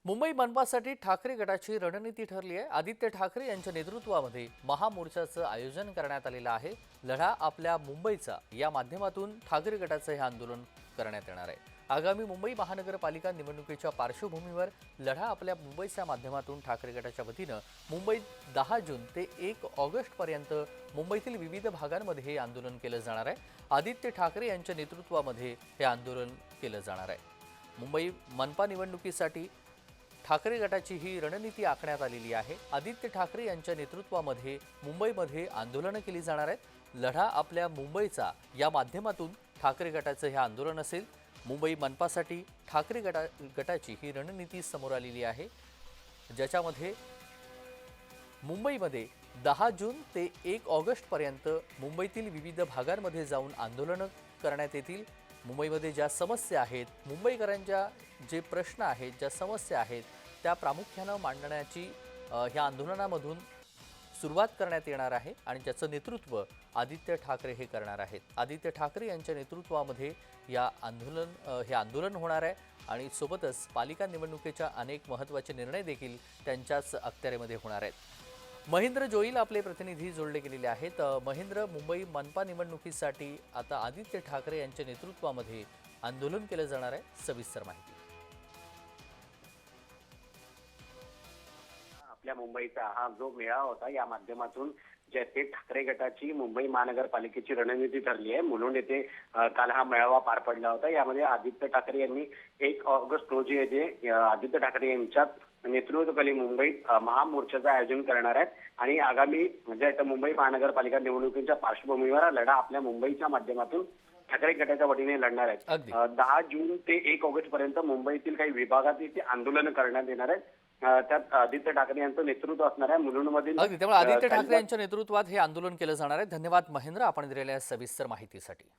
मुंबई मनपासाठी ठाकरे गटाची रणनीती ठरली आहे। आदित्य ठाकरे यांच्या नेतृत्वामध्ये महामोर्चाचं आयोजन करण्यात आलेलं आहे। लढा आपल्या मुंबईचा या माध्यमातून ठाकरे गटाचं हे आंदोलन करण्यात येणार आहे। आगामी मुंबई महानगरपालिका निवडणुकीच्या पार्श्वभूमीवर लढा आपल्या मुंबईच्या माध्यमातून ठाकरे गटाच्या वतीनं मुंबईत 10 जून ते 1 ऑगस्ट पर्यंत मुंबईतील विविध भागांमध्ये हे आंदोलन केलं जाणार आहे। आदित्य ठाकरे यांच्या नेतृत्वामध्ये हे आंदोलन केलं जाणार आहे। मुंबई मनपा निवडणुकीसाठी ठाकरे गटाची ही रणनीती आखण्यात आलेली आहे। आदित्य ठाकरे यांच्या नेतृत्वामध्ये मुंबईमध्ये आंदोलनं केली जाणार आहेत। लढा आपल्या मुंबईचा या माध्यमातून ठाकरे गटाचं हे आंदोलन असेल। मुंबई मनपासाठी ठाकरे गटाची ही रणनीती समोर आलेली आहे, ज्याच्यामध्ये मुंबईमध्ये 10 जून ते 1 ऑगस्ट पर्यंत मुंबईतील विविध भागांमध्ये जाऊन आंदोलनं करण्यात येतील। मुंबईमध्ये ज्या समस्या आहेत, मुंबईकरांच्या जे प्रश्न आहेत, ज्या समस्या आहेत, त्या प्रामुख्यानं मांडण्याची ह्या आंदोलनामधून सुरुवात करण्यात येणार आहे आणि ज्याचं नेतृत्व आदित्य ठाकरे हे करणार आहेत। आदित्य ठाकरे यांच्या नेतृत्वामध्ये हे आंदोलन होणार आहे आणि सोबतच पालिका निवडणुकीच्या अनेक महत्त्वाचे निर्णय देखील त्यांच्याच अखत्यारीमध्ये होणार आहेत। महेंद्र जोईल आपले प्रतिनिधी जोडले गेलेले आहेत। महेंद्र, मुंबई मनपा निवडणुकीसाठी आता आदित्य ठाकरे यांच्या नेतृत्वामध्ये आंदोलन केलं जाणार आहे, सविस्तर माहिती। आपल्या मुंबईचा हा जो मेळावा होता, या माध्यमातून जे ते ठाकरे गटाची मुंबई महानगरपालिकेची रणनीती ठरली आहे। मुलुंड येथे काल हा मेळावा पार पडला होता। यामध्ये आदित्य ठाकरे यांनी 1 ऑगस्ट रोजी येथे आदित्य ठाकरे यांच्या नेतृत्वाखाली मुंबईत महामोर्चाचं आयोजन करणार आहेत आणि आगामी म्हणजे मुंबई महानगरपालिका निवडणुकीच्या पार्श्वभूमीवर लढा आपल्या मुंबईच्या माध्यमातून ठाकरे गटाच्या वतीने लढणार आहेत। 10 जून ते 1 ऑगस्ट पर्यंत मुंबईतील काही विभागात ते आंदोलन करण्यात येणार आहेत। त्यात आदित्य ठाकरे यांचं नेतृत्व असणार आहे। मुलुंडमधील त्यामुळे आदित्य ठाकरे यांच्या नेतृत्वात हे आंदोलन केलं जाणार आहे। धन्यवाद महेंद्र, आपण दिलेल्या सविस्तर माहितीसाठी।